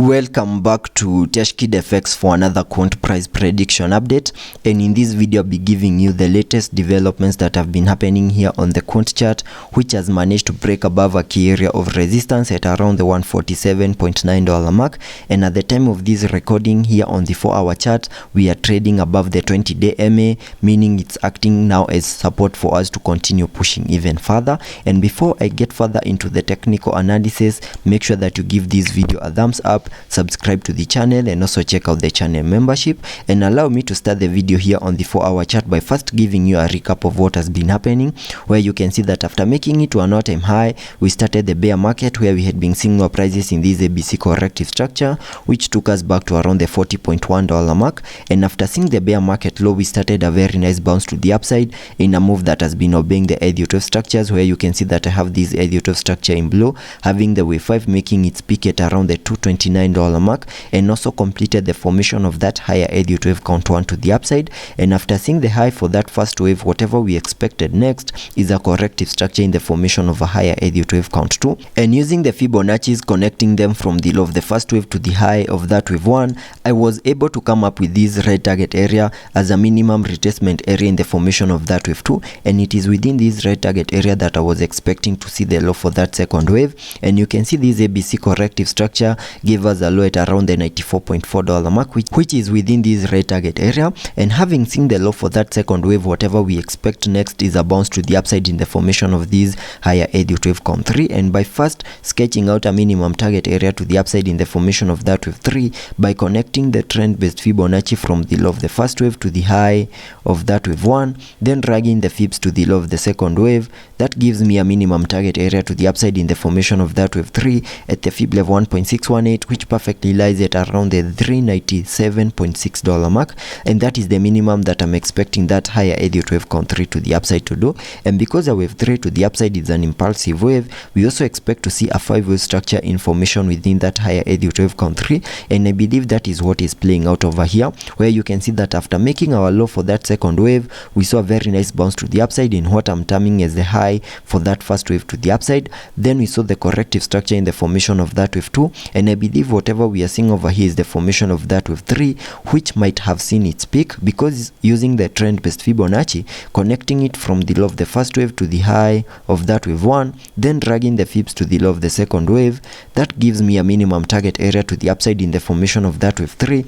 Welcome back to Teshkid FX for another quant price prediction update, and in this video I'll be giving you the latest developments that have been happening here on the quant chart, which has managed to break above a key area of resistance at around the $147.9 mark. And at the time of this recording here on the 4-hour chart, we are trading above the 20-day MA, meaning it's acting now as support for us to continue pushing even further. And before I get further into the technical analysis, make sure that you give this video a thumbs up, subscribe to the channel, and also check out the channel membership. And allow me to start the video here on the 4-hour chart by first giving you a recap of what has been happening, where you can see that after making it to an all-time high, we started the bear market where we had been seeing lower prices in this ABC corrective structure, which took us back to around the $40.1 mark. And after seeing the bear market low, we started a very nice bounce to the upside in a move that has been obeying the Elliot structures, where you can see that I have this Elliot structure in blue, having the wave 5 making its peak at around the $229 mark, and also completed the formation of that higher Elliot wave count 1 to the upside. And after seeing the high for that first wave, whatever we expected next is a corrective structure in the formation of a higher Elliot wave count 2, and using the Fibonacci's connecting them from the low of the first wave to the high of that wave 1, I was able to come up with this red target area as a minimum retracement area in the formation of that wave 2, and it is within this red target area that I was expecting to see the low for that second wave. And you can see this ABC corrective structure gave us a low at around the $94.4 mark, which is within this red target area. And having seen the low for that second wave, whatever we expect next is a bounce to the upside in the formation of this higher Elliot wave count 3, and by first sketching out a minimum target area to the upside in the formation of that wave 3 by connecting the trend based Fibonacci from the low of the first wave to the high of that wave 1, then dragging the fibs to the low of the second wave. That gives me a minimum target area to the upside in the formation of that wave 3 at the fib level 1.618, which perfectly lies at around the $397.6 mark, and that is the minimum that I'm expecting that higher Elliot wave count 3 to the upside to do. And because a wave 3 to the upside is an impulsive wave, we also expect to see a 5-wave structure in formation within that higher Elliot wave count 3, and I believe that is what is playing out over here, where you can see that after making our low for that second wave, we saw a very nice bounce to the upside in what I'm terming as the high for that first wave to the upside. Then we saw the corrective structure in the formation of that wave 2, and I believe whatever we are seeing over here is the formation of that wave 3, which might have seen its peak, because using the trend based Fibonacci, connecting it from the low of the first wave to the high of that wave 1, then dragging the fibs to the low of the second wave, that gives me a minimum target area to the upside in the formation of that wave 3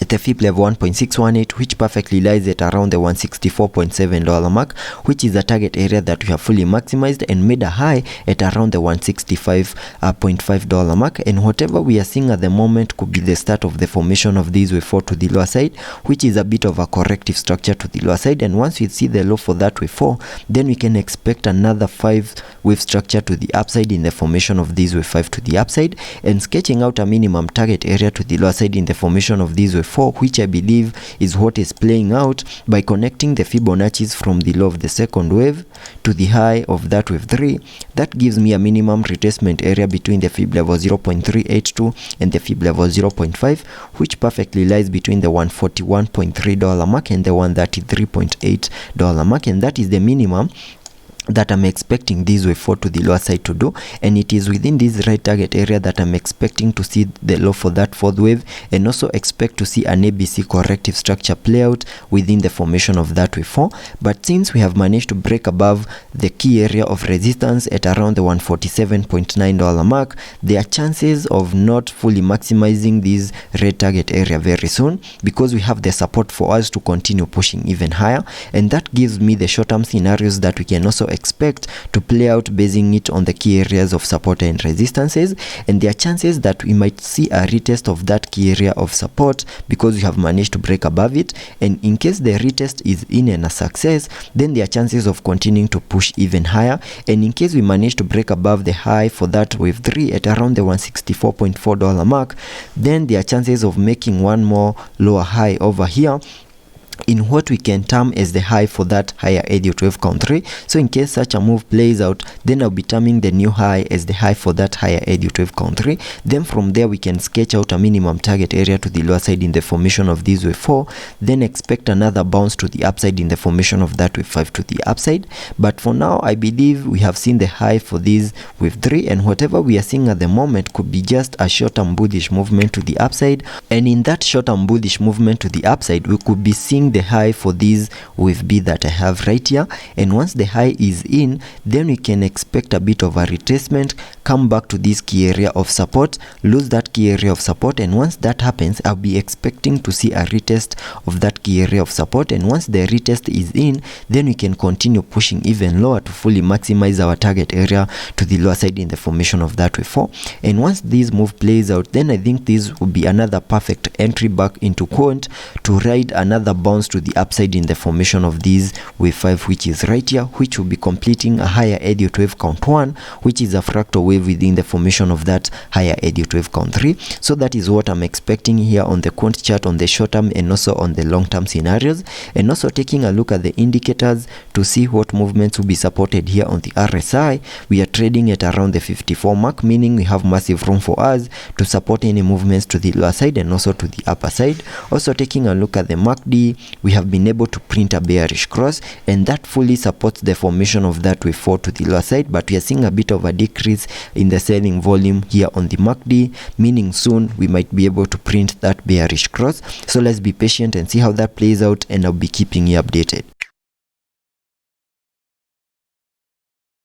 at the fib level 1.618, which perfectly lies at around the $164.7 mark, which is a target area that we have fully maximized and made a high at around the $165.5 mark. And whatever we are seeing at the moment could be the start of the formation of this wave 4 to the lower side, which is a bit of a corrective structure to the lower side. And once we see the low for that wave 4, then we can expect another 5-wave structure to the upside in the formation of this wave 5 to the upside, and sketching out a minimum target area to the lower side in the formation of this wave 4, which I believe is what is playing out by connecting the Fibonacci's from the low of the second wave to the high of that wave 3. That gives me a minimum retracement area between the fib level 0.382 and the fib level 0.5, which perfectly lies between the $141.3 mark and the $133.8 mark, and that is the minimum that I'm expecting this wave 4 to the lower side to do. And it is within this right target area that I'm expecting to see the low for that fourth wave, and also expect to see an ABC corrective structure play out within the formation of that wave 4. But since we have managed to break above the key area of resistance at around the $147.9 mark, there are chances of not fully maximizing this red target area very soon, because we have the support for us to continue pushing even higher. And that gives me the short-term scenarios that we can also expect to play out, basing it on the key areas of support and resistances. And there are chances that we might see a retest of that key area of support, because we have managed to break above it. And in case the retest is in and a success, then there are chances of continuing to push even higher. And in case we manage to break above the high for that wave 3 at around the $164.4 mark, then there are chances of making one more lower high over here, in what we can term as the high for that higher Elliott wave count 3. So in case such a move plays out, then I'll be terming the new high as the high for that higher Elliott wave count 3. Then from there we can sketch out a minimum target area to the lower side in the formation of this wave 4, then expect another bounce to the upside in the formation of that wave 5 to the upside. But for now, I believe we have seen the high for this wave 3, and whatever we are seeing at the moment could be just a short-term bullish movement to the upside, and in that short-term bullish movement to the upside we could be seeing the high for this wave B that I have right here. And once the high is in, then we can expect a bit of a retracement, come back to this key area of support, lose that key area of support, and once that happens, I'll be expecting to see a retest of that key area of support. And once the retest is in, then we can continue pushing even lower to fully maximize our target area to the lower side in the formation of that wave 4. And once this move plays out, then I think this will be another perfect entry back into Quant to ride another bounce to the upside in the formation of this wave 5, which is right here, which will be completing a higher Elliott wave count 1, which is a fractal wave within the formation of that higher Elliott wave count 3. So that is what I'm expecting here on the Quant chart on the short term and also on the long term scenarios, and also taking a look at the indicators to see what movements will be supported here on the RSI. We are trading at around the 54 mark, meaning we have massive room for us to support any movements to the lower side and also to the upper side. Also taking a look at the MACD, we have been able to print a bearish cross, and that fully supports the formation of that wave 4 to the lower side, but we are seeing a bit of a decrease in the selling volume here on the MACD, meaning soon we might be able to print that bearish cross. So let's be patient and see how that plays out, and I'll be keeping you updated.